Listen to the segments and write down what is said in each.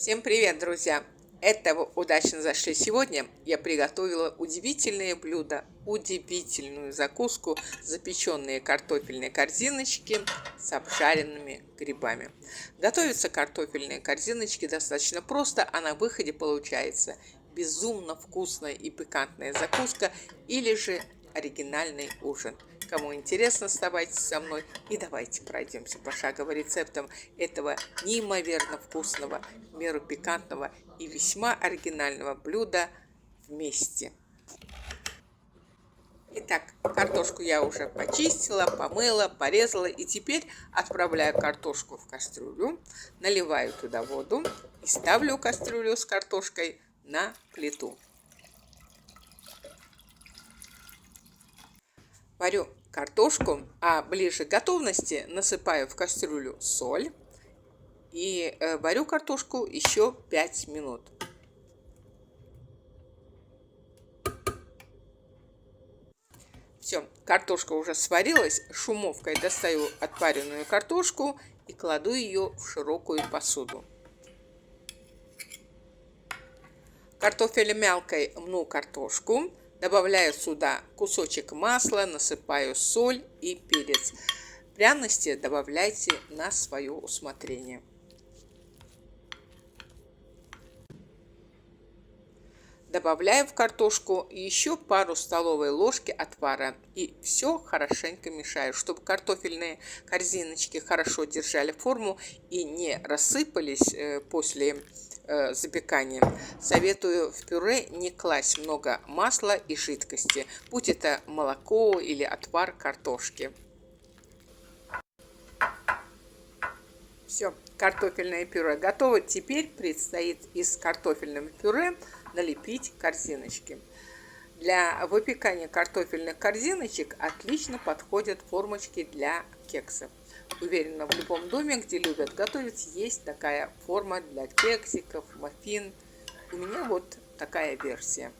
Всем привет, друзья! Это вы удачно зашли. Сегодня я приготовила удивительное блюдо, удивительную закуску, запеченные картофельные корзиночки с обжаренными грибами. Готовятся картофельные корзиночки достаточно просто, а на выходе получается безумно вкусная и пикантная закуска или же оригинальный ужин. Кому интересно, оставайтесь со мной и давайте пройдемся пошагово рецептам этого неимоверно вкусного, в меру пикантного и весьма оригинального блюда вместе. Итак, картошку я уже почистила, помыла, порезала и теперь отправляю картошку в кастрюлю, наливаю туда воду и ставлю кастрюлю с картошкой на плиту. Варю картошку, а ближе к готовности насыпаю в кастрюлю соль и варю картошку еще 5 минут. Все, картошка уже сварилась, шумовкой достаю отваренную картошку и кладу ее в широкую посуду. Картофелемялкой мну картошку, добавляю сюда кусочек масла, насыпаю соль и перец. Пряности добавляйте на свое усмотрение. Добавляю в картошку еще пару столовой ложки отвара и все хорошенько мешаю, чтобы картофельные корзиночки хорошо держали форму и не рассыпались после запекания. Советую в пюре не класть много масла и жидкости, будь это молоко или отвар картошки. Все, картофельное пюре готово. Теперь предстоит из картофельного пюре налепить корзиночки. Для выпекания картофельных корзиночек отлично подходят формочки для кексов. Уверена, в любом доме, где любят готовить, есть такая форма для кексиков, маффин. У меня вот такая версия.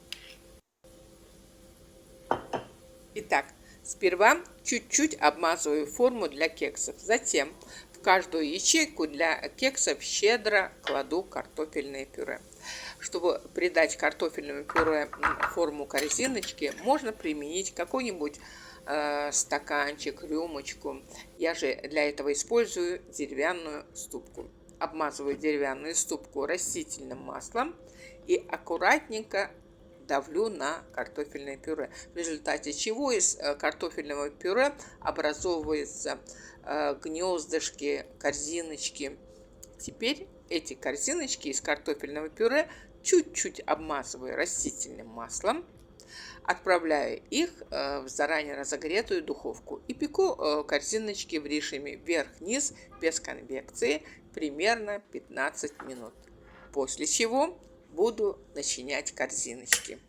Итак, сперва чуть-чуть обмазываю форму для кексов. Затем в каждую ячейку для кексов щедро кладу картофельное пюре. Чтобы придать картофельному пюре форму корзиночки, можно применить какой-нибудь стаканчик, рюмочку. Я же для этого использую деревянную ступку. Обмазываю деревянную ступку растительным маслом и аккуратненько давлю на картофельное пюре, в результате чего из картофельного пюре образовываются гнездышки, корзиночки. Теперь эти корзиночки из картофельного пюре чуть-чуть обмазываю растительным маслом, отправляю их в заранее разогретую духовку и пеку корзиночки в режиме вверх-вниз без конвекции примерно 15 минут. После чего буду начинять корзиночки.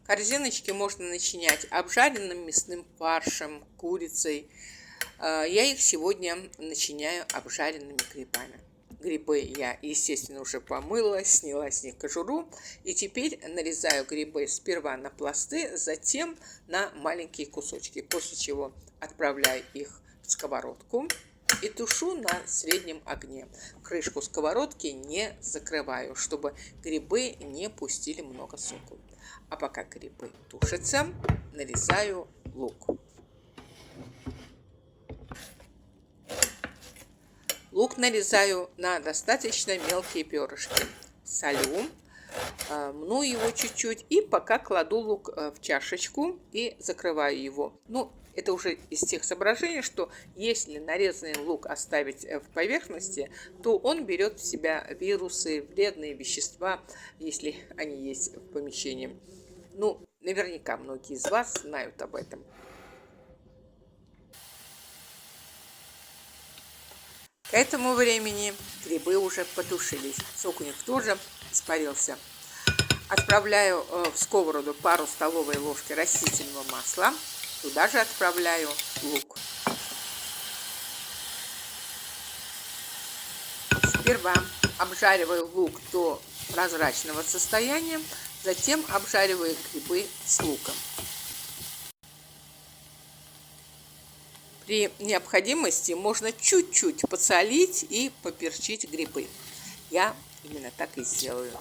Корзиночки можно начинять обжаренным мясным фаршем, курицей. Я их сегодня начиняю обжаренными грибами. Грибы я, естественно, уже помыла, сняла с них кожуру. И теперь нарезаю грибы сперва на пласты, затем на маленькие кусочки. После чего отправляю их в сковородку и тушу на среднем огне. Крышку сковородки не закрываю, чтобы грибы не пустили много соку. А пока грибы тушатся, нарезаю лук. Лук нарезаю на достаточно мелкие перышки. Солю, мну его чуть-чуть и пока кладу лук в чашечку и закрываю его. Это уже из тех соображений, что если нарезанный лук оставить в поверхности, то он берет в себя вирусы, вредные вещества, если они есть в помещении. Наверняка многие из вас знают об этом. К этому времени грибы уже потушились, сок у них тоже испарился. Отправляю в сковороду пару столовой ложки растительного масла. Туда же отправляю лук. Сперва обжариваю лук до прозрачного состояния, затем обжариваю грибы с луком. При необходимости можно чуть-чуть подсолить и поперчить грибы. Я именно так и сделаю.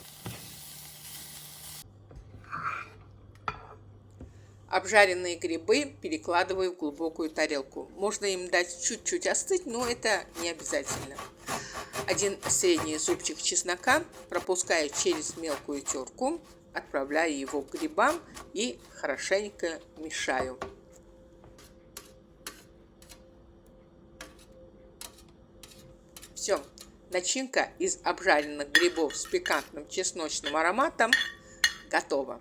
Обжаренные грибы перекладываю в глубокую тарелку. Можно им дать чуть-чуть остыть, но это не обязательно. Один средний зубчик чеснока пропускаю через мелкую терку, отправляю его к грибам и хорошенько мешаю. Все, начинка из обжаренных грибов с пикантным чесночным ароматом готова.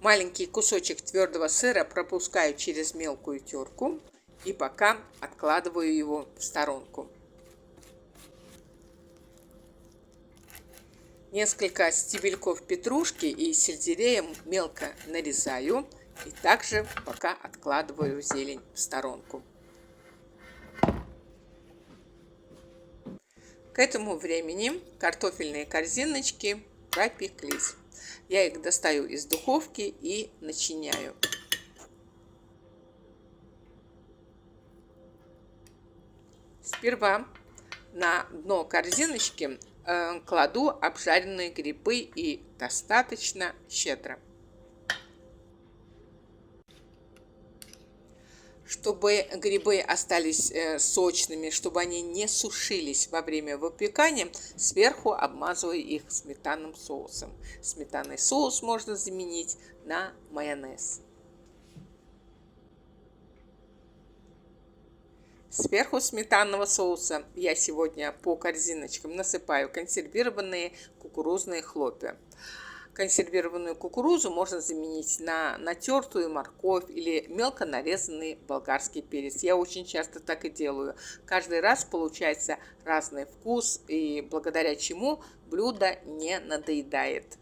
Маленький кусочек твердого сыра пропускаю через мелкую терку и пока откладываю его в сторонку. Несколько стебельков петрушки и сельдерея мелко нарезаю и также пока откладываю зелень в сторонку. К этому времени картофельные корзиночки пропеклись. Я их достаю из духовки и начиняю. Сперва на дно корзиночки кладу обжаренные грибы и достаточно щедро. Чтобы грибы остались сочными, чтобы они не сушились во время выпекания, сверху обмазываю их сметанным соусом. Сметанный соус можно заменить на майонез. Сверху сметанного соуса я сегодня по корзиночкам насыпаю консервированные кукурузные хлопья. Консервированную кукурузу можно заменить на натертую морковь или мелко нарезанный болгарский перец. Я очень часто так и делаю. Каждый раз получается разный вкус, и благодаря чему блюдо не надоедает.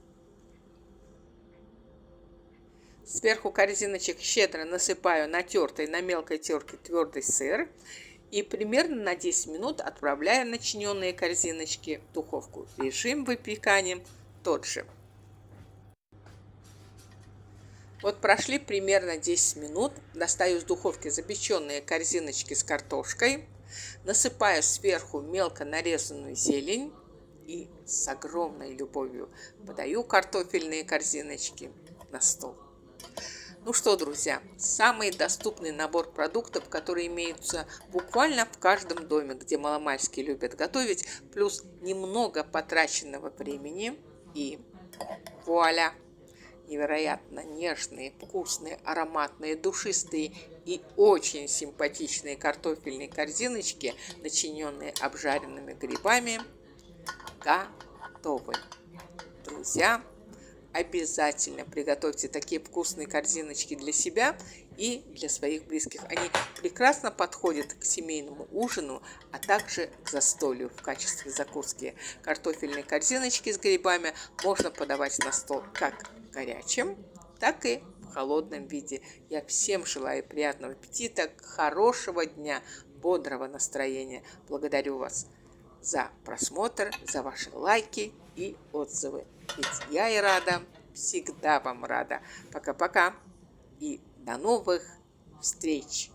Сверху корзиночек щедро насыпаю натертый на мелкой терке твердый сыр и примерно на 10 минут отправляю начиненные корзиночки в духовку. Режим выпекания тот же. Вот прошли примерно 10 минут, достаю из духовки запеченные корзиночки с картошкой, насыпаю сверху мелко нарезанную зелень и с огромной любовью подаю картофельные корзиночки на стол. Ну что, друзья, самый доступный набор продуктов, которые имеются буквально в каждом доме, где маломальски любят готовить, плюс немного потраченного времени и вуаля! Невероятно нежные, вкусные, ароматные, душистые и очень симпатичные картофельные корзиночки, начиненные обжаренными грибами, готовы. Друзья, обязательно приготовьте такие вкусные корзиночки для себя и для своих близких. Они прекрасно подходят к семейному ужину, а также к застолью в качестве закуски. Картофельные корзиночки с грибами можно подавать на стол как горячим, так и в холодном виде. Я всем желаю приятного аппетита, хорошего дня, бодрого настроения. Благодарю вас за просмотр, за ваши лайки и отзывы. Ведь я и рада, всегда вам рада. Пока-пока и до новых встреч!